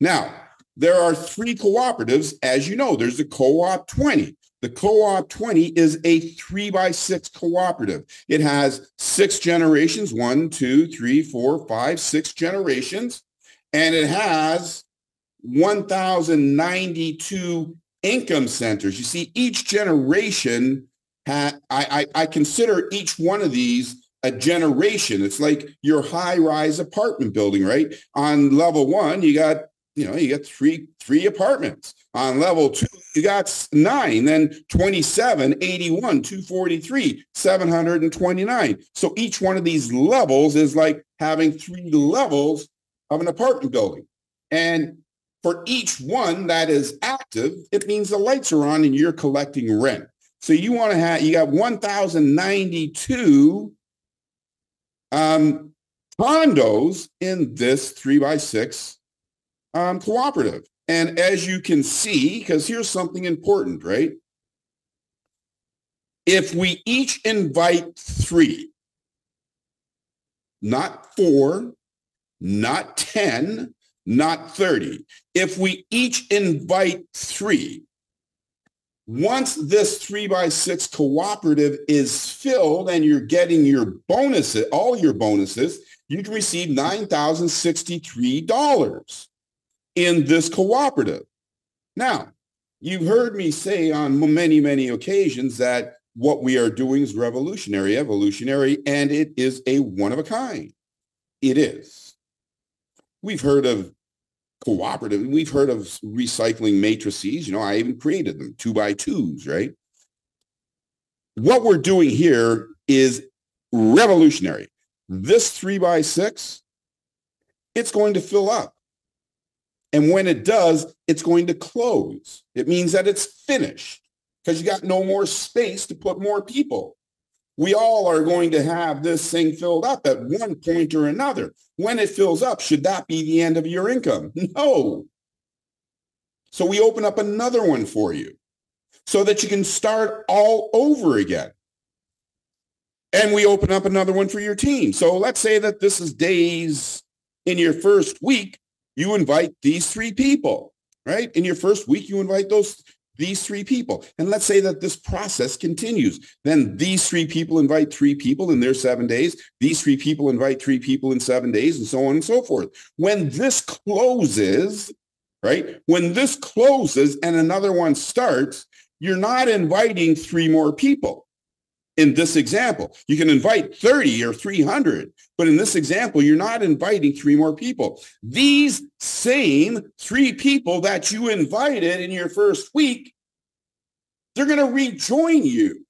Now, there are three cooperatives. As you know, there's the Co-op 20. The Co-op 20 is a 3x6 cooperative. It has 6 generations, 1, 2, 3, 4, 5, 6 generations, and it has 1,092 income centers. You see, each generation, I consider each one of these a generation. It's like your high-rise apartment building, right? On level 1, you got three apartments. On level 2, you got 9, then 27, 81, 243, 729. So each one of these levels is like having 3 levels of an apartment building. And for each one that is active, it means the lights are on and you're collecting rent. So you got 1,092 condos in this 3x6 cooperative. And as you can see, because here's something important, right? If we each invite 3, not 4, not 10, not 30. If we each invite 3, once this 3x6 cooperative is filled and you're getting your bonuses, all your bonuses, you can receive $9,063 in this cooperative. Now, you've heard me say on many, many occasions that what we are doing is revolutionary, evolutionary, and it is a one of a kind. It is. We've heard of cooperative. We've heard of recycling matrices. You know, I even created them, 2x2s, right? What we're doing here is revolutionary. This 3x6, it's going to fill up. And when it does, it's going to close. It means that it's finished because you got no more space to put more people. We all are going to have this thing filled up at one point or another. When it fills up, should that be the end of your income? No. So we open up another one for you so that you can start all over again. And we open up another one for your team. So let's say that this is days in your first week, you invite these 3 people, right? In your first week, you invite these 3 people. And let's say that this process continues. Then these 3 people invite 3 people in their 7 days. These 3 people invite 3 people in 7 days, and so on and so forth. When this closes, right? When this closes and another one starts, you're not inviting 3 more people. In this example, you can invite 30 or 300, but in this example, you're not inviting 3 more people. These same 3 people that you invited in your first week, they're going to rejoin you.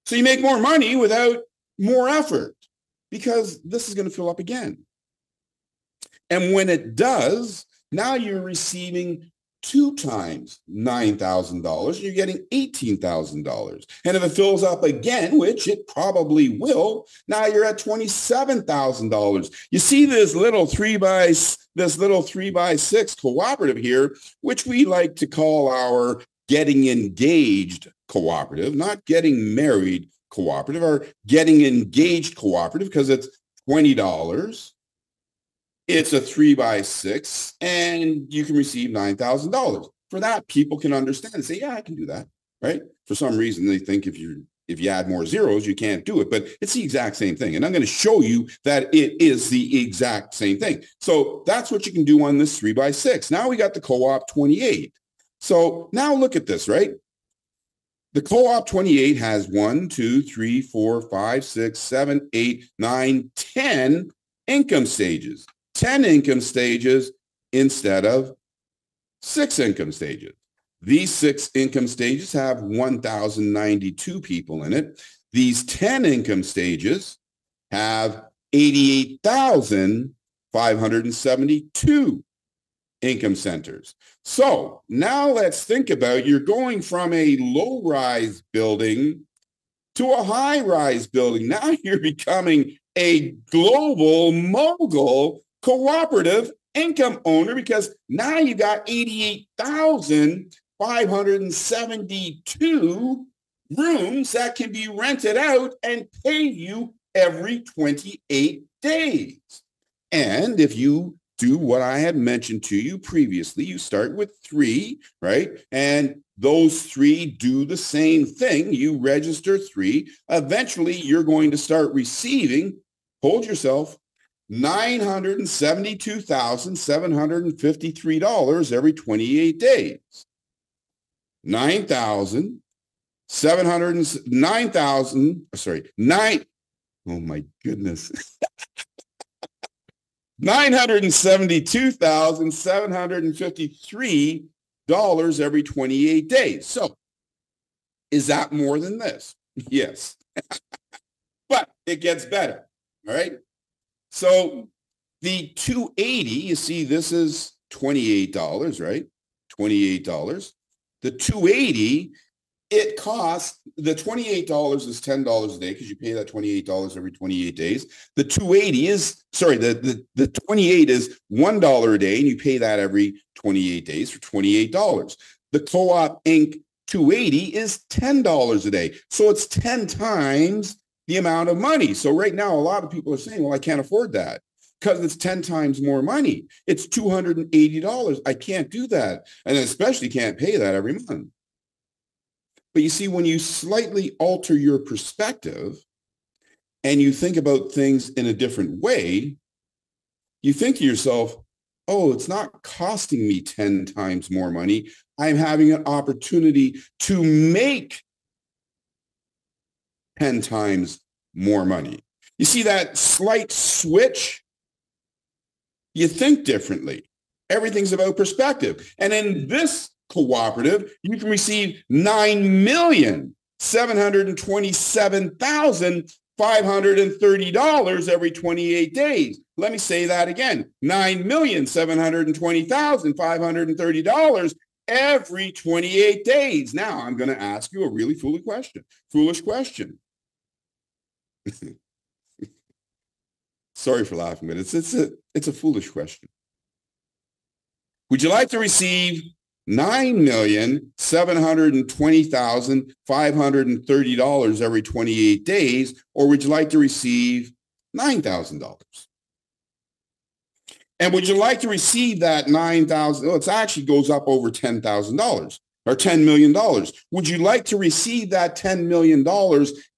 So you make more money without more effort because this is going to fill up again. And when it does, now you're receiving 2 times $9,000, you're getting $18,000. And if it fills up again, which it probably will, now you're at $27,000. You see this little 3x6 cooperative here, which we like to call our getting engaged cooperative, not getting married cooperative, or getting engaged cooperative, because it's $20. It's a 3x6, and you can receive $9,000. For that, people can understand and say, yeah, I can do that, right? For some reason, they think if you add more zeros, you can't do it, but it's the exact same thing. And I'm going to show you that it is the exact same thing. So that's what you can do on this 3x6. Now we got the Co-op 28. So now look at this, right? The Co-op 28 has 1, 2, 3, 4, 5, 6, 7, 8, 9, 10 income stages. 10 income stages instead of 6 income stages. These 6 income stages have 1,092 people in it. These 10 income stages have 88,572 income centers. So now let's think about, you're going from a low-rise building to a high-rise building. Now you're becoming a global mogul cooperative income owner, because now you got 88,572 rooms that can be rented out and pay you every 28 days. And if you do what I had mentioned to you previously. You start with 3, right? And those 3 do the same thing. You register 3. Eventually, you're going to start receiving, hold yourself, $972,753 every 28 days. 9,000, oh my goodness. $972,753 every 28 days. So is that more than this? Yes. But it gets better. All right. So the 280, you see, this is $28, right? $28. The 280, it costs, the $28 is $10 a day because you pay that $28 every 28 days. The 280 is, sorry, the 28 is $1 a day and you pay that every 28 days for $28. The CoopInc 280 is $10 a day. So it's 10 times the amount of money. So right now, a lot of people are saying, well, I can't afford that because it's 10 times more money. It's $280. I can't do that. And especially can't pay that every month. But you see, when you slightly alter your perspective and you think about things in a different way, you think to yourself, oh, it's not costing me 10 times more money. I'm having an opportunity to make 10 times more money. You see that slight switch? You think differently. Everything's about perspective. And in this cooperative, you can receive $9,727,530 every 28 days. Let me say that again. $9,720,530 every 28 days. Now, I'm going to ask you a really foolish question. Sorry for laughing, but it's a foolish question. Would you like to receive $9,720,530 every 28 days, or would you like to receive $9,000? And would you like to receive that $9,000? Well, it actually goes up over $10,000 or $10 million. Would you like to receive that $10 million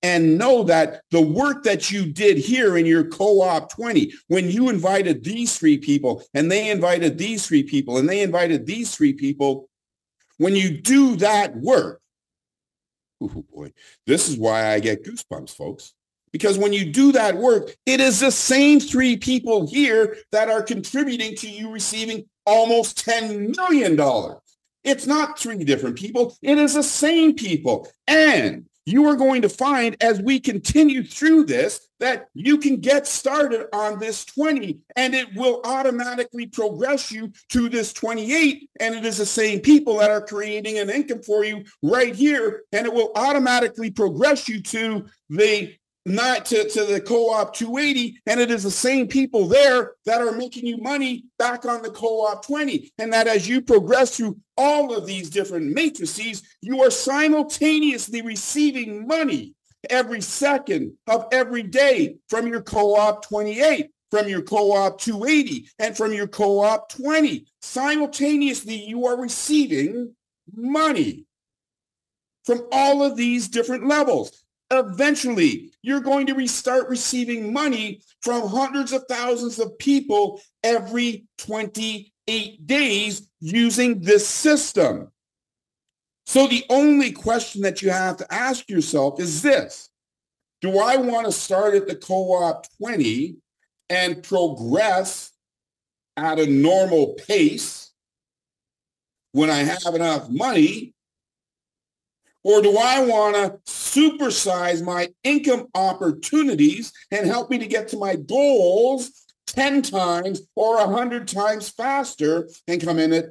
and know that the work that you did here in your co-op 20, when you invited these 3 people and they invited these 3 people and they invited these 3 people, when you do that work, oh boy, this is why I get goosebumps, folks. Because when you do that work, it is the same 3 people here that are contributing to you receiving almost $10 million. It's not 3 different people. It is the same people. And you are going to find as we continue through this that you can get started on this 20 and it will automatically progress you to this 28. And it is the same people that are creating an income for you right here. And it will automatically progress you to the the co-op 280, and it is the same people there that are making you money back on the co-op 20. And that as you progress through all of these different matrices, you are simultaneously receiving money every second of every day from your co-op 28, from your co-op 280, and from your co-op 20. Simultaneously, you are receiving money from all of these different levels. Eventually, you're going to start receiving money from hundreds of thousands of people every 28 days using this system. So the only question that you have to ask yourself is this: do I want to start at the co-op 20 and progress at a normal pace when I have enough money? Or do I want to supersize my income opportunities and help me to get to my goals 10 times or 100 times faster and come in at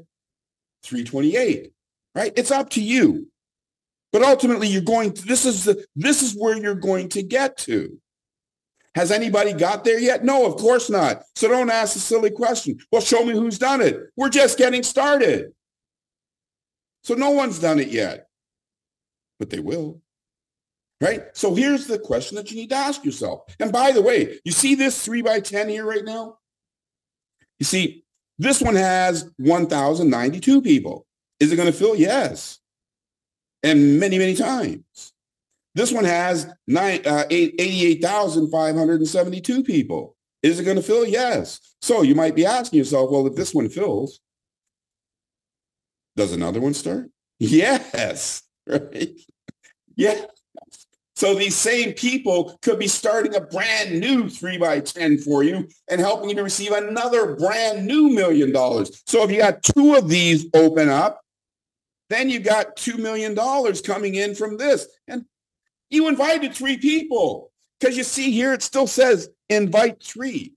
328, right? It's up to you. But ultimately, you're going to, this is where you're going to get to. Has anybody got there yet? No, of course not. So don't ask a silly question. Well, show me who's done it. We're just getting started. So no one's done it yet. But they will, right? So here's the question that you need to ask yourself. And by the way, you see this 3x10 here right now? You see, this one has 1,092 people. Is it going to fill? Yes. And many, many times. This one has 88,572 people. Is it going to fill? Yes. So you might be asking yourself, well, if this one fills, does another one start? Yes. Right? Yeah. So these same people could be starting a brand new 3x10 for you and helping you to receive another brand new $1 million. So if you got two of these open up, then you got $2 million coming in from this. And you invited 3 people, because you see here, it still says invite 3.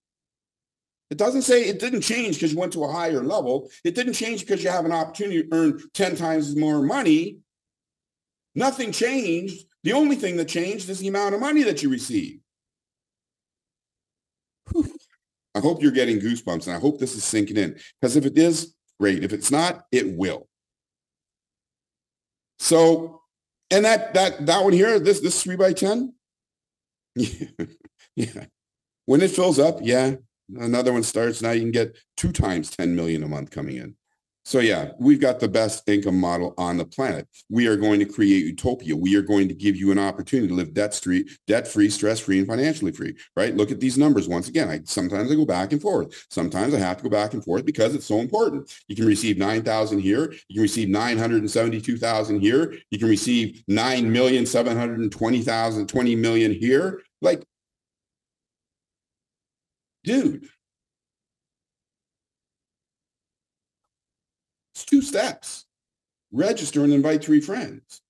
It doesn't say, it didn't change because you went to a higher level. It didn't change because you have an opportunity to earn 10 times more money. Nothing changed. The only thing that changed is the amount of money that you receive. Whew. I hope you're getting goosebumps, and I hope this is sinking in, because if it is, great. If it's not, it will. So, and that one here, this 3x10, yeah. When it fills up, yeah, another one starts. Now you can get 2 times 10 million a month coming in. So yeah, we've got the best income model on the planet. We are going to create utopia. We are going to give you an opportunity to live debt-free, stress-free, and financially free, right? Look at these numbers once again. Sometimes I go back and forth. Sometimes I have to go back and forth because it's so important. You can receive 9,000 here. You can receive 972,000 here. You can receive 9,720,000, 20 million here. Like, dude. It's 2 steps. Register and invite 3 friends.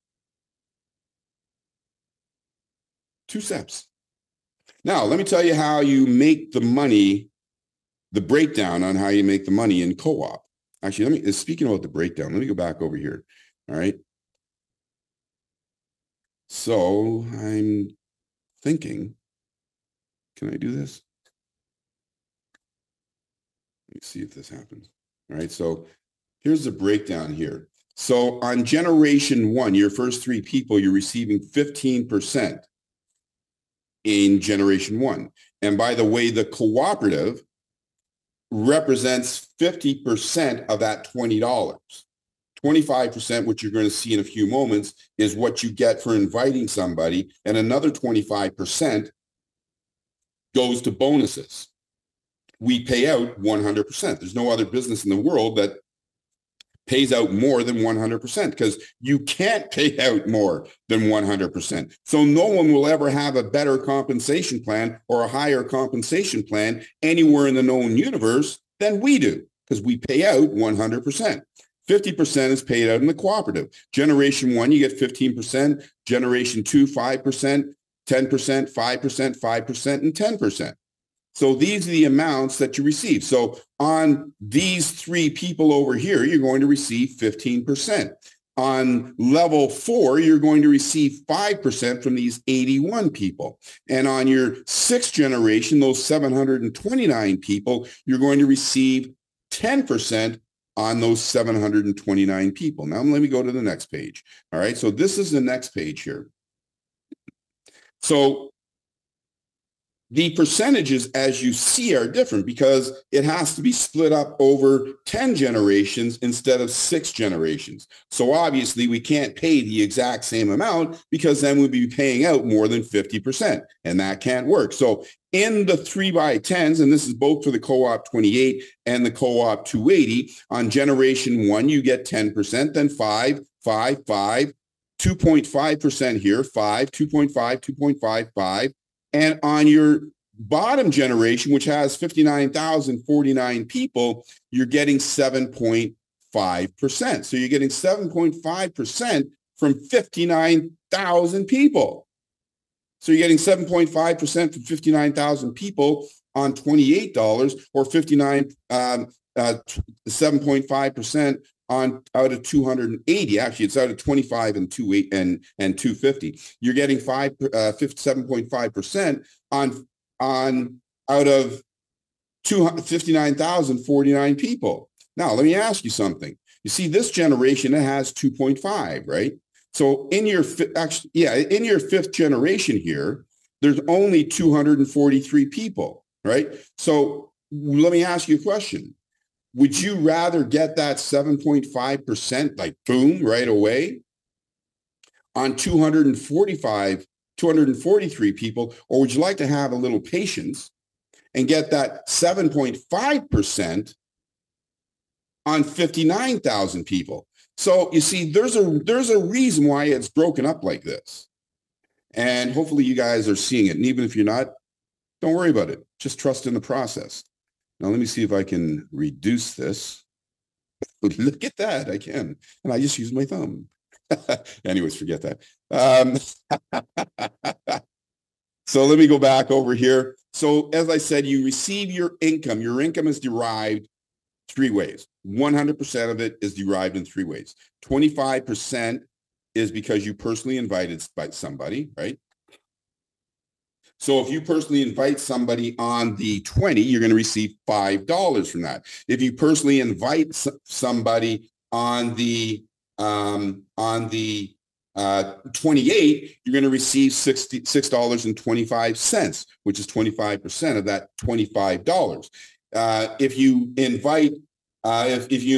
2 steps. Now, let me tell you how you make the money, the breakdown on how you make the money in co-op. Actually, speaking about the breakdown, let me go back over here. All right. So I'm thinking, can I do this? Let me see if this happens. All right. So here's the breakdown here. So on generation 1, your first 3 people, you're receiving 15% in generation 1. And by the way, the cooperative represents 50% of that $20. 25%, which you're going to see in a few moments, is what you get for inviting somebody. And another 25% goes to bonuses. We pay out 100%. There's no other business in the world that pays out more than 100%, because you can't pay out more than 100%. So no one will ever have a better compensation plan or a higher compensation plan anywhere in the known universe than we do, because we pay out 100%. 50% is paid out in the cooperative. Generation 1, you get 15%. Generation 2, 5%, 10%, 5%, 5%, and 10%. So these are the amounts that you receive. So on these 3 people over here, you're going to receive 15%. On level 4, you're going to receive 5% from these 81 people. And on your 6th generation, those 729 people, you're going to receive 10% on those 729 people. Now let me go to the next page. All right, so this is the next page here. So the percentages, as you see, are different because it has to be split up over 10 generations instead of 6 generations. So obviously we can't pay the exact same amount, because then we'd be paying out more than 50%, and that can't work. So in the 3x10s, and this is both for the co-op 28 and the co-op 280, on generation 1, you get 10%, then 5, 5, 5, 2.5% here, 5, 2.5, 2.5, 5. And on your bottom generation, which has 59,049 people, you're getting 7.5%. So you're getting 7.5% from 59,000 people. So you're getting 7.5% from 59,000 people on $28, or 7.5% on out of 280. Actually, it's out of 25 and 250. You're getting 7.5% on out of 59,049 people. Now, let me ask you something. You see, this generation, it has 2.5, right? So in your in your 5th generation here, there's only 243 people, right? So let me ask you a question. Would you rather get that 7.5%, like boom, right away on 243 people, or would you like to have a little patience and get that 7.5% on 59,000 people? So you see, there's a reason why it's broken up like this. And hopefully you guys are seeing it. And even if you're not, don't worry about it. Just trust in the process. Now, let me see if I can reduce this. Look at that. I can. And I just use my thumb. Anyways, forget that. So let me go back over here. So as I said, you receive your income. Your income is derived 3 ways. 100% of it is derived in 3 ways. 25% is because you personally invited by somebody, right? So if you personally invite somebody on the 20, you're going to receive $5 from that. If you personally invite somebody on the 28, you're going to receive $6.25, which is 25% of that $25. If you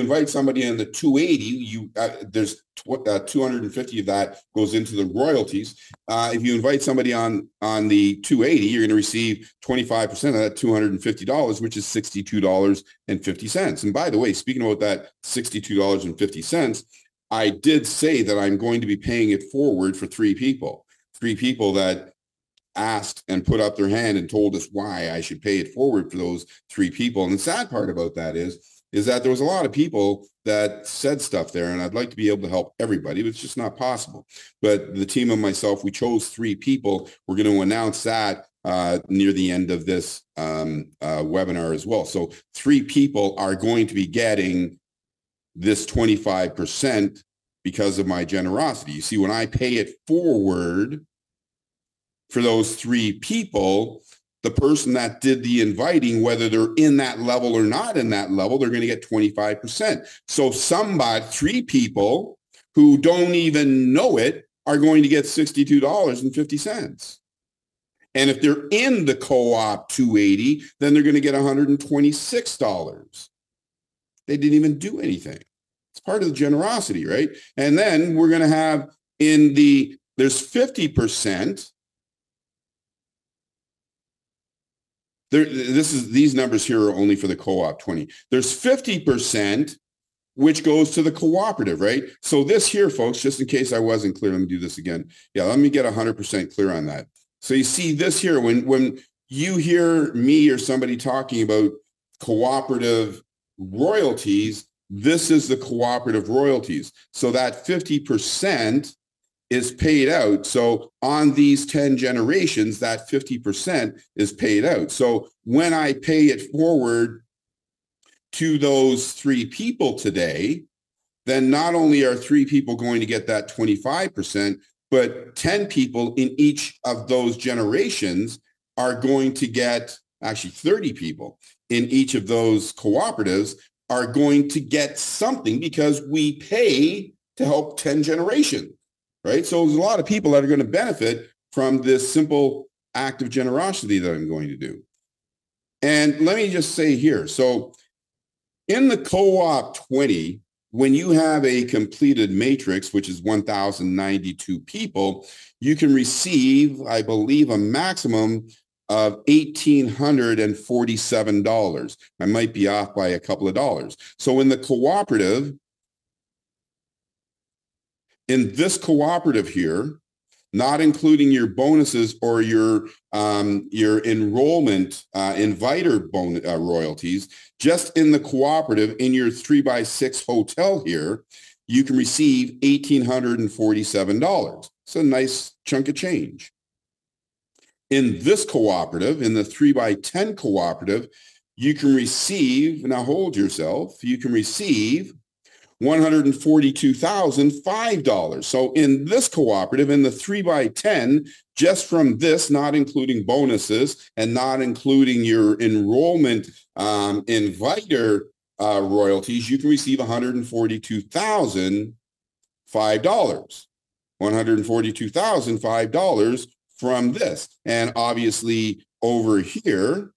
invite somebody on the 280, there's 250 of that goes into the royalties. If you invite somebody on the 280, you're going to receive 25% of that $250, which is $62.50. And by the way, speaking about that $62.50, I did say that I'm going to be paying it forward for 3 people that asked and put up their hand and told us why I should pay it forward for those 3 people. And the sad part about that is that there was a lot of people that said stuff there, and I'd like to be able to help everybody, but it's just not possible. But the team and myself, we chose 3 people. We're going to announce that near the end of this webinar as well. So 3 people are going to be getting this 25% because of my generosity. You see, when I pay it forward for those 3 people, the person that did the inviting, whether they're in that level or not in that level, they're going to get 25%. So 3 people who don't even know it are going to get $62.50. And if they're in the co-op 280, then they're going to get $126. They didn't even do anything. It's part of the generosity, right? And then we're going to have there's 50%. These numbers here are only for the co-op 20. There's 50%, which goes to the cooperative, right? So this here, folks, just in case I wasn't clear, let me do this again. Yeah, let me get 100% clear on that. So you see this here, when you hear me or somebody talking about cooperative royalties, this is the cooperative royalties. So that 50% is paid out. So on these 10 generations, that 50% is paid out. So when I pay it forward to those 3 people today, then not only are 3 people going to get that 25%, but 10 people in each of those generations are going to get, actually 30 people in each of those cooperatives are going to get something because we pay to help 10 generations. Right? So there's a lot of people that are going to benefit from this simple act of generosity that I'm going to do. And let me just say here, so in the co-op 20, when you have a completed matrix, which is 1,092 people, you can receive, I believe, a maximum of $1,847. I might be off by a couple of dollars. So in the cooperative, in this cooperative here, not including your bonuses or your enrollment inviter royalties, just in the cooperative, in your 3x6 hotel here, you can receive $1,847. It's a nice chunk of change. In this cooperative, in the 3x10 cooperative, you can receive, now hold yourself, you can receive $142,005. So in this cooperative, in the 3x10, just from this, not including bonuses and not including your enrollment inviter royalties, you can receive $142,005. $142,005 from this. And obviously over here,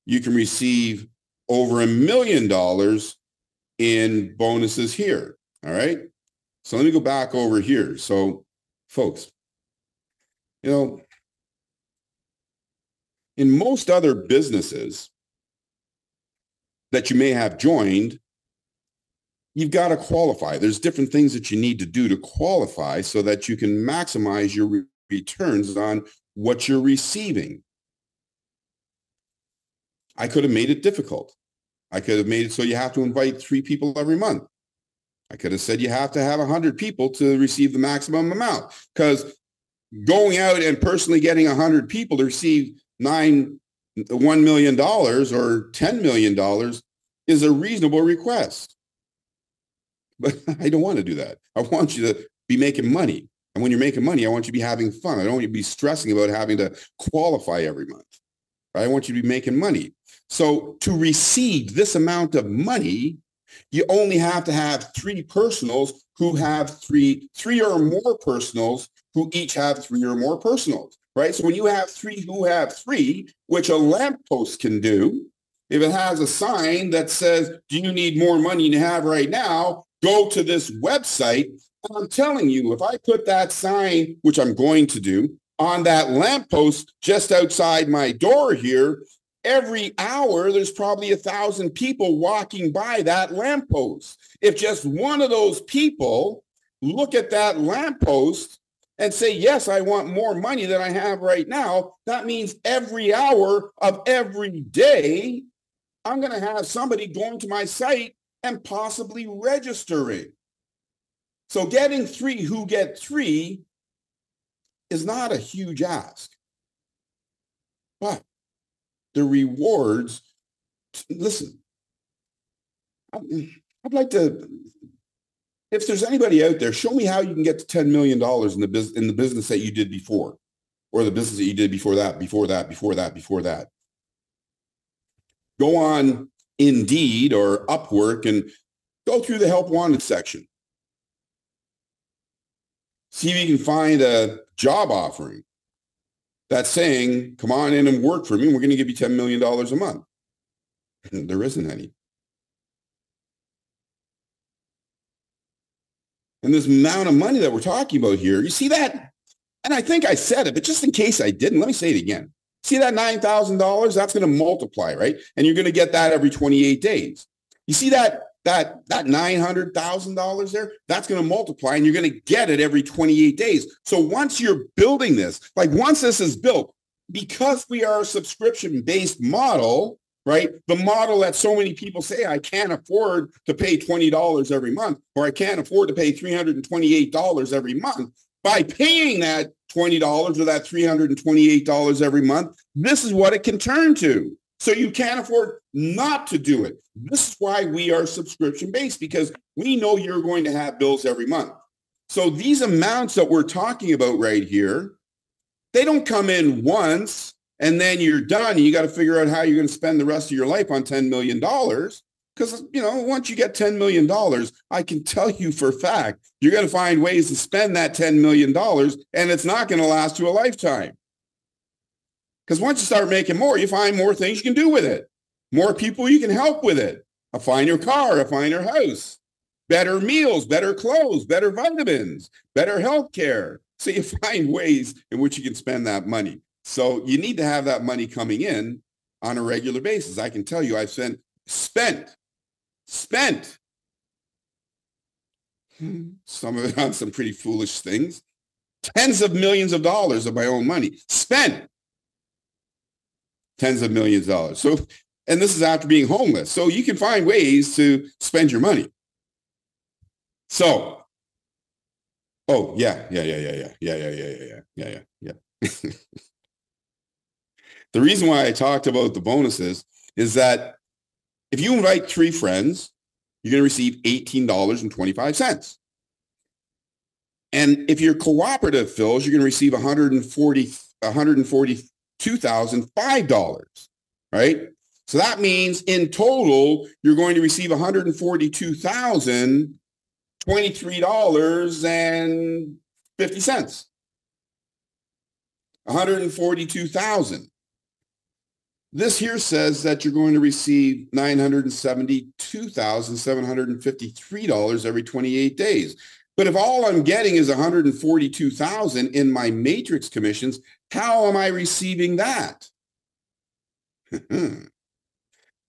you can receive over $1 million in bonuses here. All right. So let me go back over here. So folks, you know, in most other businesses that you may have joined, you've got to qualify. There's different things that you need to do to qualify so that you can maximize your returns on what you're receiving. I could have made it difficult. I could have made it so you have to invite 3 people every month. I could have said you have to have 100 people to receive the maximum amount, because going out and personally getting 100 people to receive $1 million or $10 million is a reasonable request. But I don't want to do that. I want you to be making money. And when you're making money, I want you to be having fun. I don't want you to be stressing about having to qualify every month. I want you to be making money. So to receive this amount of money, you only have to have 3 personals who have three or more personals who each have 3 or more personals, right? So when you have 3 who have 3, which a lamppost can do, if it has a sign that says, do you need more money than you have right now? Go to this website. And I'm telling you, if I put that sign, which I'm going to do, on that lamppost just outside my door here, every hour, there's probably 1,000 people walking by that lamppost. If just one of those people look at that lamppost and say, yes, I want more money than I have right now, that means every hour of every day, I'm going to have somebody going to my site and possibly registering. So getting 3 who get 3 is not a huge ask. But the rewards, listen, I'd like to, if there's anybody out there, show me how you can get to $10 million in the business that you did before, or the business that you did before that, before that, before that, before that. Go on Indeed or Upwork and go through the Help Wanted section. See if you can find a job offering that's saying, come on in and work for me, and we're going to give you $10 million a month. And there isn't any. And this amount of money that we're talking about here, you see that? And I think I said it, but just in case I didn't, let me say it again. See that $9,000? That's going to multiply, right? And you're going to get that every 28 days. You see that $900,000 there? That's going to multiply, and you're going to get it every 28 days. So once you're building this, like once this is built, because we are a subscription-based model, right? The model that so many people say, I can't afford to pay $20 every month, or I can't afford to pay $328 every month. By paying that $20 or that $328 every month, this is what it can turn to. So you can't afford not to do it. This is why we are subscription-based, because we know you're going to have bills every month. So these amounts that we're talking about right here, they don't come in once and then you're done and you got to figure out how you're going to spend the rest of your life on $10 million. Because, you know, once you get $10 million, I can tell you for a fact, you're going to find ways to spend that $10 million, and it's not going to last you a lifetime. Because once you start making more, you find more things you can do with it. More people you can help with it. A finer car, a finer house, better meals, better clothes, better vitamins, better health care. So you find ways in which you can spend that money. So you need to have that money coming in on a regular basis. I can tell you I've spent some of it on some pretty foolish things, tens of millions of dollars of my own money, spent tens of millions of dollars. So, and this is after being homeless. So you can find ways to spend your money. So, oh yeah. The reason why I talked about the bonuses is that if you invite 3 friends, you're going to receive $18.25. And if you're cooperative fills, you're going to receive $142,005, right? So that means in total, you're going to receive $142,023.50. $142,000. This here says that you're going to receive $972,753 every 28 days. But if all I'm getting is $142,000 in my matrix commissions, how am I receiving that?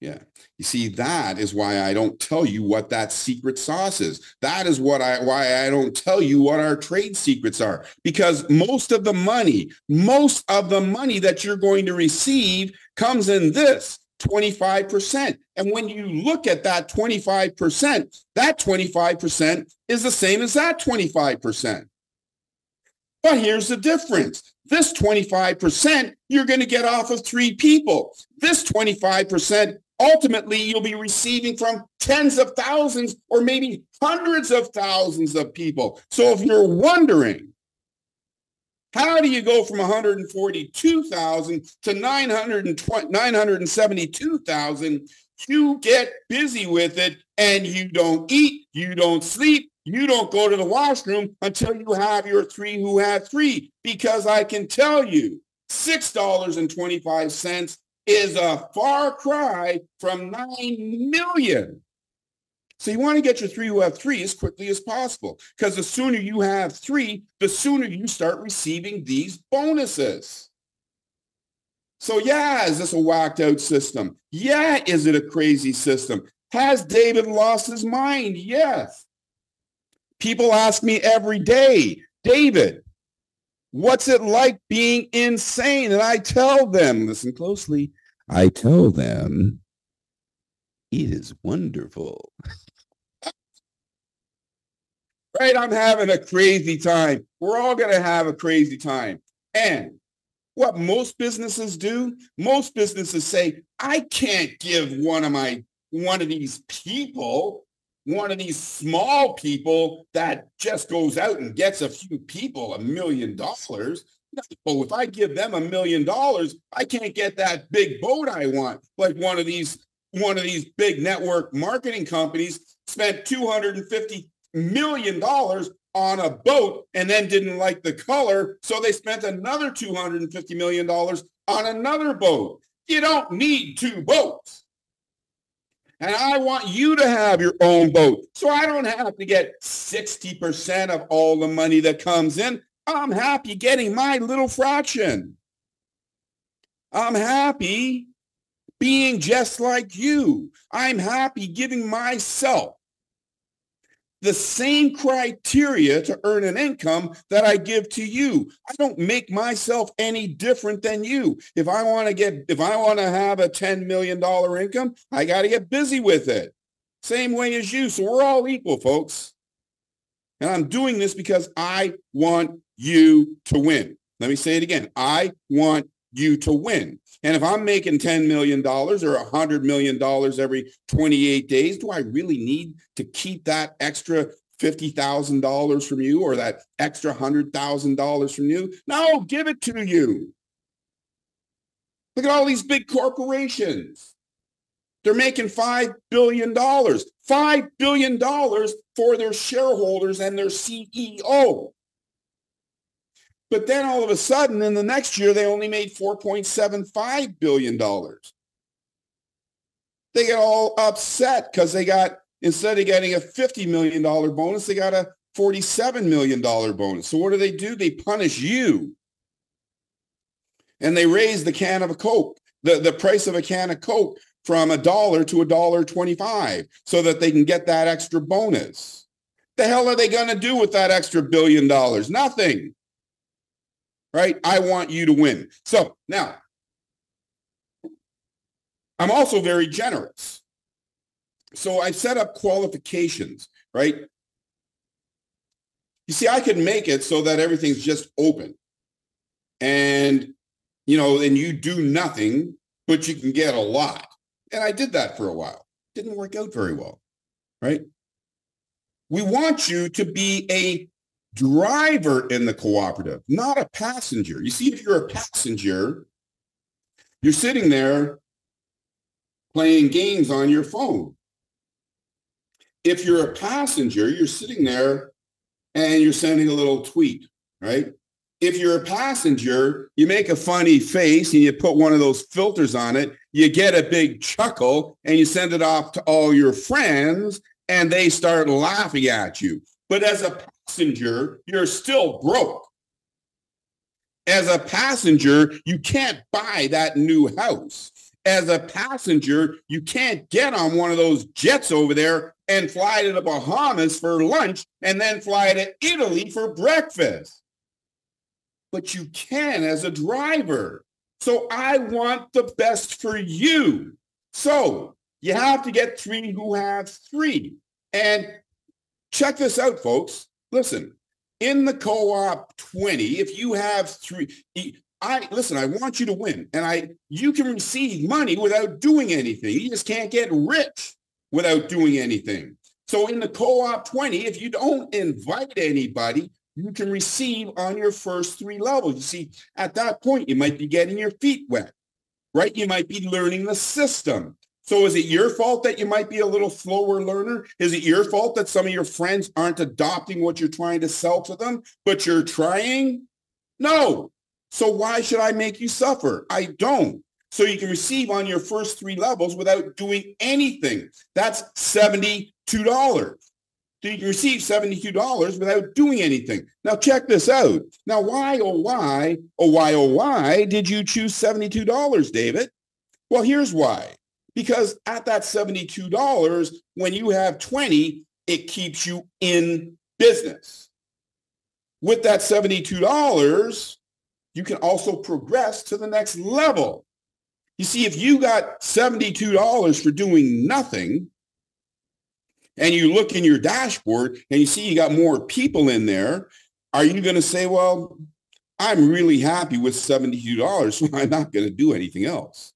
Yeah. You see, that is why I don't tell you what that secret sauce is. That is why I don't tell you what our trade secrets are. Because most of the money that you're going to receive comes in this 25%. And when you look at that 25% is the same as that 25%. But here's the difference. This 25% you're going to get off of 3 people. This 25% ultimately you'll be receiving from tens of thousands or maybe hundreds of thousands of people. So if you're wondering, how do you go from 142,000 to 972,000? You get busy with it and you don't eat, you don't sleep, you don't go to the washroom until you have your 3 who have 3. Because I can tell you, $6.25 is a far cry from 9 million. So you want to get your 3 who have 3 as quickly as possible, because the sooner you have 3, the sooner you start receiving these bonuses. So yeah, is this a whacked out system? Yeah, is it a crazy system? Has David lost his mind? Yes. People ask me every day, David, what's it like being insane? And I tell them, listen closely, I tell them, it is wonderful. Right? I'm having a crazy time. We're all going to have a crazy time. And what most businesses do, most businesses say, I can't give one of these people, one of these small people that just goes out and gets a few people $1 million. Well, if I give them $1 million, I can't get that big boat I want. Like one of these big network marketing companies spent $250 million on a boat and then didn't like the color, so they spent another $250 million on another boat. You don't need 2 boats. And I want you to have your own boat. So I don't have to get 60% of all the money that comes in. I'm happy getting my little fraction. I'm happy being just like you. I'm happy giving myself the same criteria to earn an income that I give to you. I don't make myself any different than you. If I want to have a $10 million income, I got to get busy with it. Same way as you. So we're all equal, folks. And I'm doing this because I want you to win. Let me say it again. I want you to win. And if I'm making $10 million or $100 million every 28 days, do I really need to keep that extra $50,000 from you or that extra $100,000 from you? No, give it to you. Look at all these big corporations. They're making $5 billion. $5 billion for their shareholders and their CEO. But then all of a sudden, in the next year, they only made $4.75 billion. They get all upset because they got, instead of getting a $50 million bonus, they got a $47 million bonus. So what do? They punish you. And they raise the can of Coke, the price of a can of Coke from $1 to $1.25 so that they can get that extra bonus. The hell are they going to do with that extra $1 billion? Nothing. Right? I want you to win. So now, I'm also very generous. So I set up qualifications, right? You see, I can make it so that everything's just open. And, and you do nothing, but you can get a lot. And I did that for a while. Didn't work out very well, right? We want you to be a driver in the cooperative, not a passenger. You see, if you're a passenger, you're sitting there playing games on your phone. If you're a passenger, you're sitting there and you're sending a little tweet, right? if you're a passenger, you make a funny face and you put one of those filters on it, you get a big chuckle and you send it off to all your friends and they start laughing at you. But as a passenger, you're still broke. As a passenger, you can't buy that new house. As a passenger, you can't get on one of those jets over there and fly to the Bahamas for lunch and then fly to Italy for breakfast. But you can as a driver. So I want the best for you. So you have to get 3 who have 3. And check this out, folks. Listen, in the co-op 20, if you have 3, I want you to win. And you can receive money without doing anything. You just can't get rich without doing anything. So in the co-op 20, if you don't invite anybody, you can receive on your first 3 levels. You see, at that point, you might be getting your feet wet, right? You might be learning the system. So is it your fault that you might be a little slower learner? Is it your fault that some of your friends aren't adopting what you're trying to sell to them, but you're trying? No. So why should I make you suffer? I don't. So you can receive on your first 3 levels without doing anything. That's $72. So you can receive $72 without doing anything. Now check this out. Now why did you choose $72, David? Well, here's why. Because at that $72, when you have 20, it keeps you in business. With that $72, you can also progress to the next level. You see, if you got $72 for doing nothing, and you look in your dashboard and you see you got more people in there, are you going to say, well, I'm really happy with $72, so I'm not going to do anything else?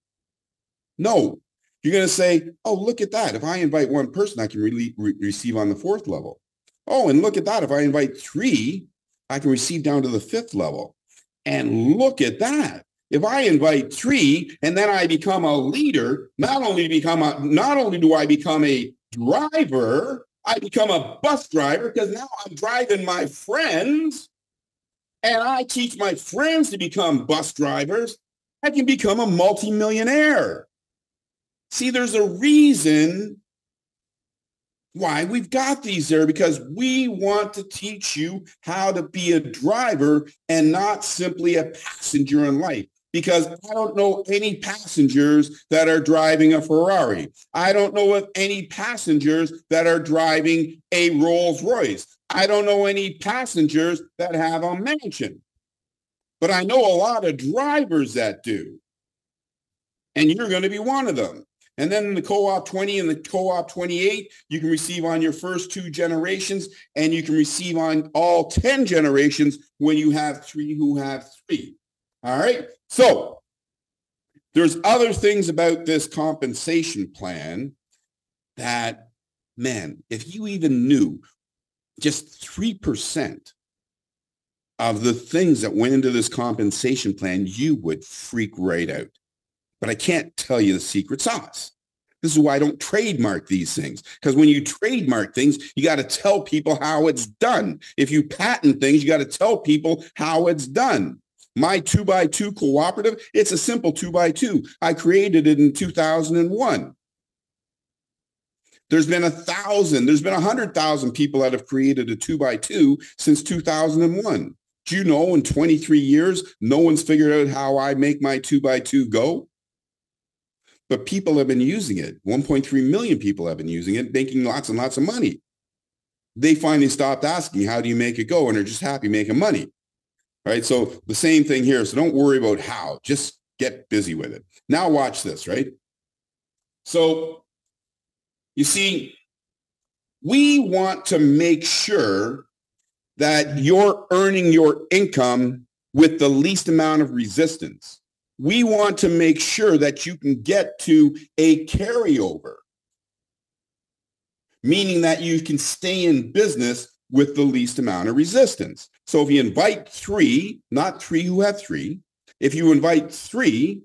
No. You're going to say, oh, look at that. If I invite 1 person, I can really receive on the 4th level. Oh, and look at that. If I invite 3, I can receive down to the 5th level. And look at that. If I invite 3 and then I become a leader, not only do I become a driver, I become a bus driver because now I'm driving my friends and I teach my friends to become bus drivers. I can become a multimillionaire. See, there's a reason why we've got these there, because we want to teach you how to be a driver and not simply a passenger in life. Because I don't know any passengers that are driving a Ferrari. I don't know of any passengers that are driving a Rolls Royce. I don't know any passengers that have a mansion. But I know a lot of drivers that do. And you're going to be one of them. And then in the co-op 20 and the co-op 28, you can receive on your first 2 generations, and you can receive on all 10 generations when you have 3 who have 3. All right. So there's other things about this compensation plan that, man, if you even knew just 3% of the things that went into this compensation plan, you would freak right out. But I can't tell you the secret sauce. This is why I don't trademark these things. Because when you trademark things, you got to tell people how it's done. If you patent things, you got to tell people how it's done. My 2x2 cooperative, it's a simple 2x2. I created it in 2001. There's been 100,000 people that have created a 2x2 since 2001. Do you know in 23 years, no one's figured out how I make my 2x2 go? But people have been using it. 1.3 million people have been using it, making lots and lots of money. They finally stopped asking, how do you make it go? And they're just happy making money. All right. So the same thing here. So don't worry about how, just get busy with it. Now watch this, right? So you see, we want to make sure that you're earning your income with the least amount of resistance. We want to make sure that you can get to a carryover, meaning that you can stay in business with the least amount of resistance. So if you invite 3, not 3 who have 3, if you invite 3,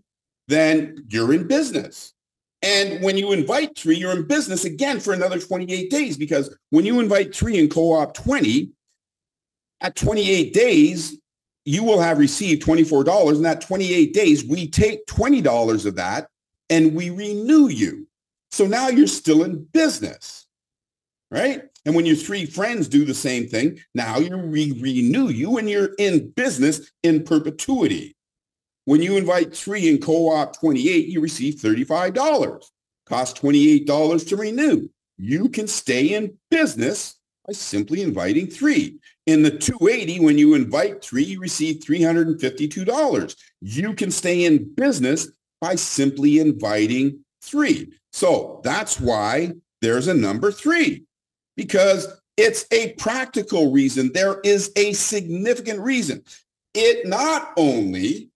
then you're in business. And when you invite 3, you're in business again for another 28 days, because when you invite 3 in co-op 20, at 28 days, you will have received $24. In that 28 days, we take $20 of that and we renew you. So now you're still in business, right? And when your three friends do the same thing, now you renew you and you're in business in perpetuity. When you invite three in co-op 28, you receive $35. Costs $28 to renew. You can stay in business by simply inviting three. In the 280, when you invite three, you receive $352. You can stay in business by simply inviting three. So that's why there's a number 3, because it's a practical reason. There is a significant reason. It not only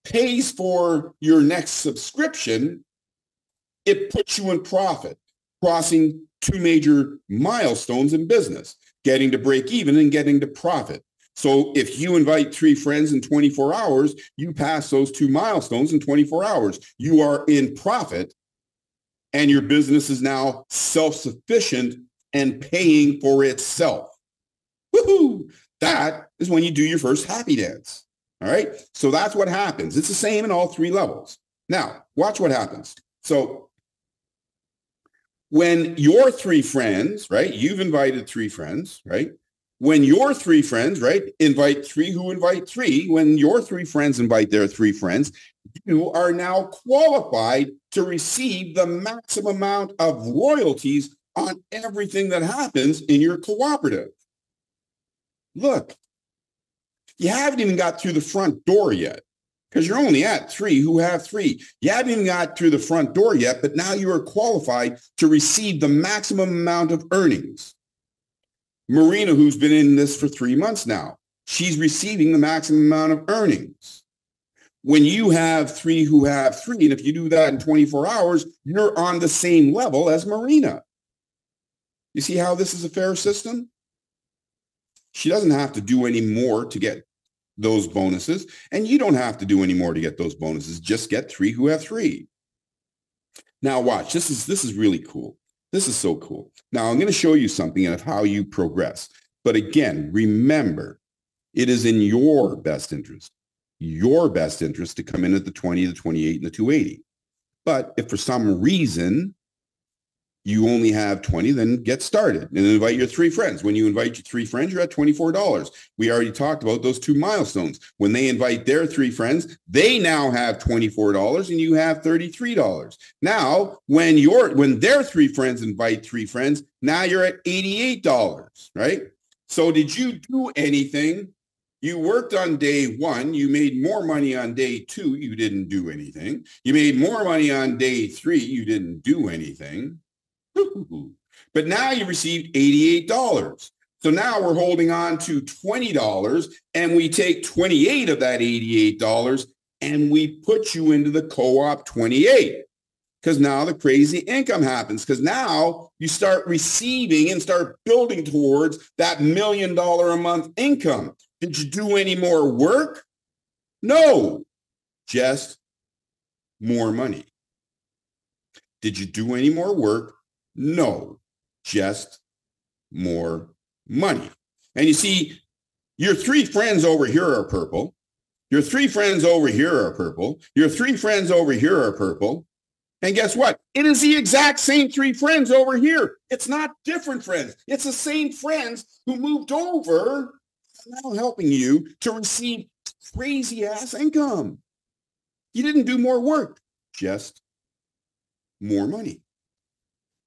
pays for your next subscription, it puts you in profit, crossing 2 major milestones in business, getting to break even and getting to profit. So if you invite 3 friends in 24 hours, you pass those 2 milestones in 24 hours. You are in profit and your business is now self-sufficient and paying for itself. Woohoo! That is when you do your first happy dance. All right. So that's what happens. It's the same in all 3 levels. Now, watch what happens. So when your 3 friends, right, you've invited 3 friends, right? When your 3 friends, right, invite 3 who invite 3, when your 3 friends invite their 3 friends, you are now qualified to receive the maximum amount of royalties on everything that happens in your cooperative. Look, you haven't even got through the front door yet, because you're only at 3 who have 3. You haven't even got through the front door yet, but now you are qualified to receive the maximum amount of earnings. Marina, who's been in this for 3 months now, she's receiving the maximum amount of earnings. When you have 3 who have 3, and if you do that in 24 hours, you're on the same level as Marina. You see how this is a fair system? She doesn't have to do any more to get those bonuses, and you don't have to do any more to get those bonuses. Just get 3 who have 3. Now watch, this is really cool. This is so cool. Now I'm going to show you something of how you progress. But again, remember, it is in your best interest to come in at the 20, the 28, and the 280. But if for some reason you only have 20, then get started and invite your 3 friends. When you invite your 3 friends, you're at $24. We already talked about those 2 milestones. When they invite their 3 friends, they now have $24 and you have $33. Now, when their 3 friends invite 3 friends, now you're at $88, right? So did you do anything? You worked on day 1. You made more money on day 2. You didn't do anything. You made more money on day 3. You didn't do anything. But now you received $88. So now we're holding on to $20 and we take 28 of that $88 and we put you into the co-op 28. Because now the crazy income happens, because now you start receiving and start building towards that $1 million a month income. Did you do any more work? No, just more money. Did you do any more work? No, just more money. And you see, your 3 friends over here are purple. Your 3 friends over here are purple. Your 3 friends over here are purple. And guess what? It is the exact same 3 friends over here. It's not different friends. It's the same friends who moved over, now helping you to receive crazy ass income. You didn't do more work, just more money.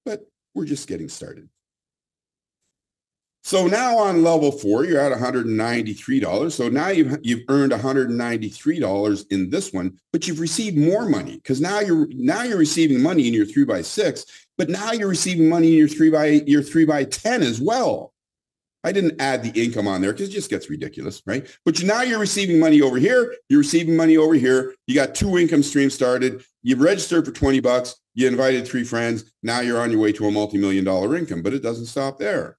But we're just getting started. So now on level 4, you're at $193. So now you've earned $193 in this one, but you've received more money, because now you're receiving money in your 3x6, but now you're receiving money in your 3x10 as well. I didn't add the income on there because it just gets ridiculous, right? But now you're receiving money over here. You're receiving money over here. You got 2 income streams started. You've registered for $20. You invited 3 friends. Now you're on your way to a multi-million-dollar income, but it doesn't stop there,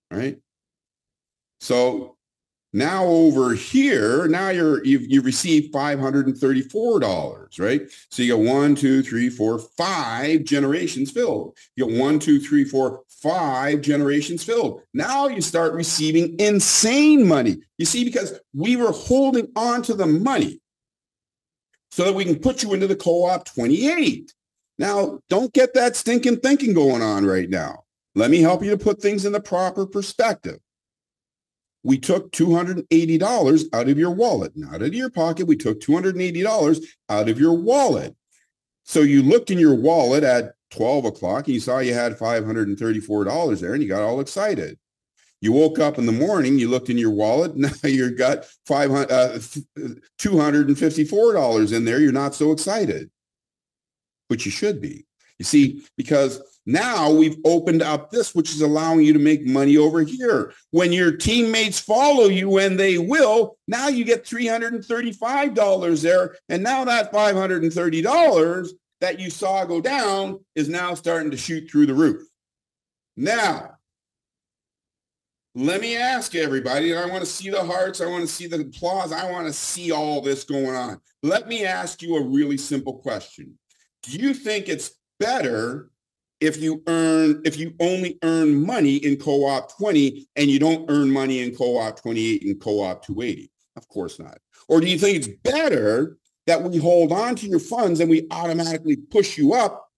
right? So Now over here, now you've received $534, right? So you got 1, 2, 3, 4, 5 generations filled. You got 1, 2, 3, 4, 5 generations filled. Now you start receiving insane money. You see, because we were holding on to the money so that we can put you into the co-op 28. Now, don't get that stinking thinking going on right now. Let me help you to put things in the proper perspective. We took $280 out of your wallet, not out of your pocket. We took $280 out of your wallet. So you looked in your wallet at 12 o'clock and you saw you had $534 there and you got all excited. You woke up in the morning, you looked in your wallet, now you've got $254 in there. You're not so excited, but you should be. You see, because now we've opened up this, which is allowing you to make money over here. When your teammates follow you, and they will, now you get $335 there. And now that $530 that you saw go down is now starting to shoot through the roof. Now, let me ask everybody, and I want to see the hearts, I want to see the applause, I want to see all this going on. Let me ask you a really simple question. Do you think it's better if you only earn money in co-op 20 and you don't earn money in co-op 28 and co-op 280? Of course not. Or do you think it's better that we hold on to your funds and we automatically push you up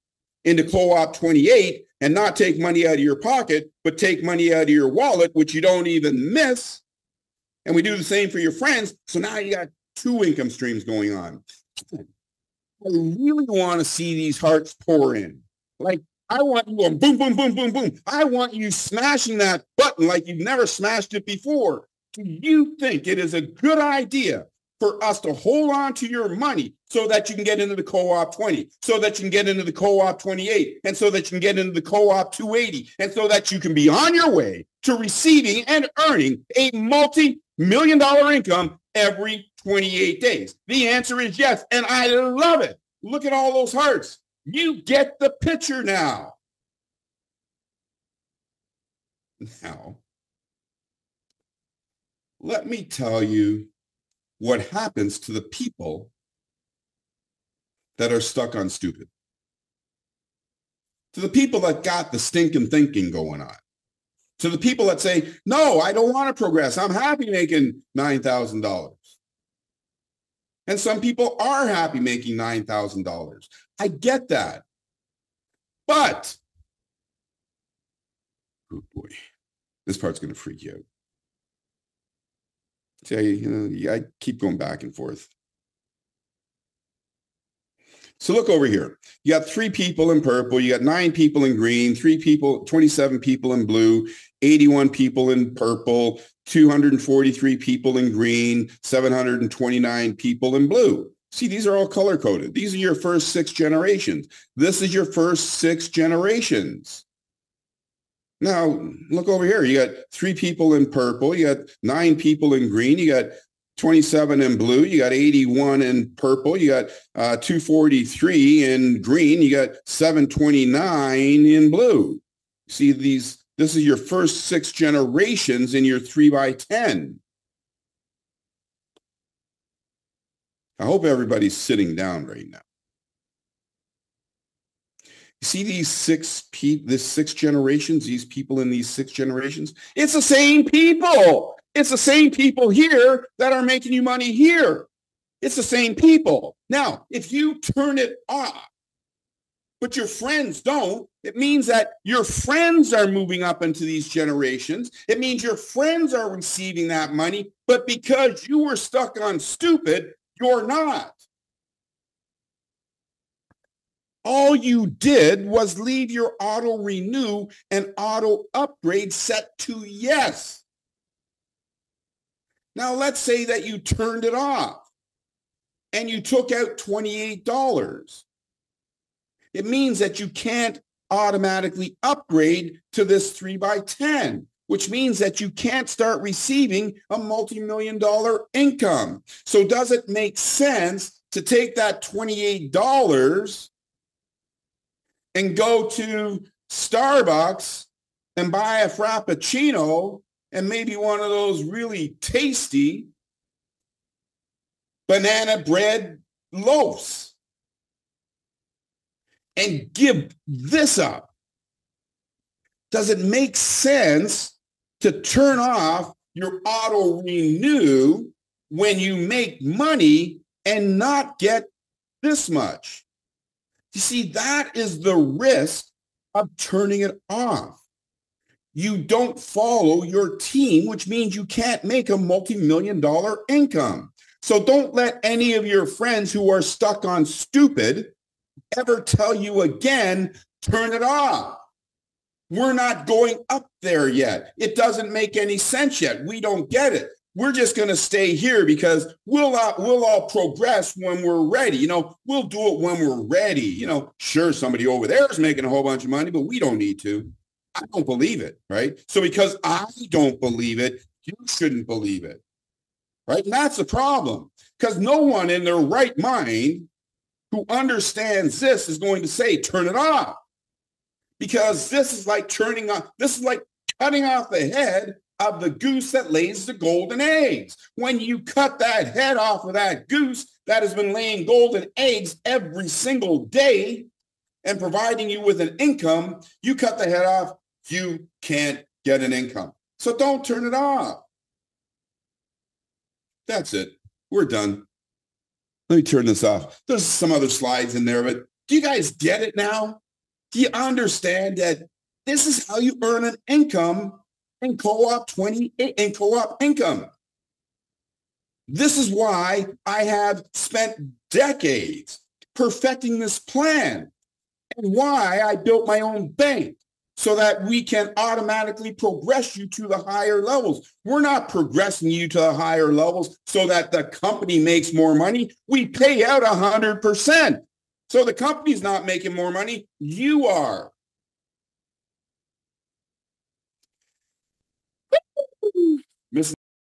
into co-op 28 and not take money out of your pocket, but take money out of your wallet, which you don't even miss? And we do the same for your friends. So now you got 2 income streams going on. I really want to see these hearts pour in. Like, I want you going boom, boom, boom, boom, boom. I want you smashing that button like you've never smashed it before. Do you think it is a good idea for us to hold on to your money so that you can get into the co-op 20, so that you can get into the co-op 28, and so that you can get into the co-op 280, and so that you can be on your way to receiving and earning a multi-million-dollar income every 28 days? The answer is yes, and I love it. Look at all those hearts. You get the picture now. Now, let me tell you what happens to the people that are stuck on stupid. To the people that got the stinking thinking going on. To the people that say, no, I don't want to progress. I'm happy making $9,000. And some people are happy making $9,000. I get that. But, oh boy, this part's going to freak you out. See, I keep going back and forth. So look over here. You got 3 people in purple. You got 9 people in green, 27 people in blue, 81 people in purple, 243 people in green, 729 people in blue. See, these are all color-coded. These are your first 6 generations. This is your first 6 generations. Now, look over here. You got 3 people in purple. You got 9 people in green. You got 27 in blue. You got 81 in purple. You got 243 in green. You got 729 in blue. See, this is your first 6 generations in your 3x10. I hope everybody's sitting down right now. You see these 6 generations, these people in these 6 generations? It's the same people. It's the same people here that are making you money here. It's the same people. Now, if you turn it off, but your friends don't, it means that your friends are moving up into these generations. It means your friends are receiving that money, but because you were stuck on stupid, you're not. All you did was leave your auto renew and auto upgrade set to yes. Now, let's say that you turned it off and you took out $28. It means that you can't automatically upgrade to this 3x10, which means that you can't start receiving a multi-million-dollar income. So does it make sense to take that $28 and go to Starbucks and buy a Frappuccino and maybe one of those really tasty banana bread loaves and give this up? Does it make sense to turn off your auto renew when you make money and not get this much? You see, that is the risk of turning it off. You don't follow your team, which means you can't make a multi-million-dollar income. So don't let any of your friends who are stuck on stupid ever tell you again, turn it off. We're not going up there yet. It doesn't make any sense yet. We don't get it. We're just going to stay here because we'll all progress when we're ready. You know, we'll do it when we're ready. You know, sure, somebody over there is making a whole bunch of money, but we don't need to. I don't believe it, right? So because I don't believe it, you shouldn't believe it, right? And that's the problem, because no one in their right mind who understands this is going to say, turn it off. Because this is like cutting off the head of the goose that lays the golden eggs. When you cut that head off of that goose that has been laying golden eggs every single day and providing you with an income, you cut the head off, you can't get an income. So don't turn it off. That's it. We're done. Let me turn this off. There's some other slides in there, but do you guys get it now? Do you understand that this is how you earn an income in co-op income? This is why I have spent decades perfecting this plan and why I built my own bank so that we can automatically progress you to the higher levels. We're not progressing you to the higher levels so that the company makes more money. We pay out 100%. So the company's not making more money, you are.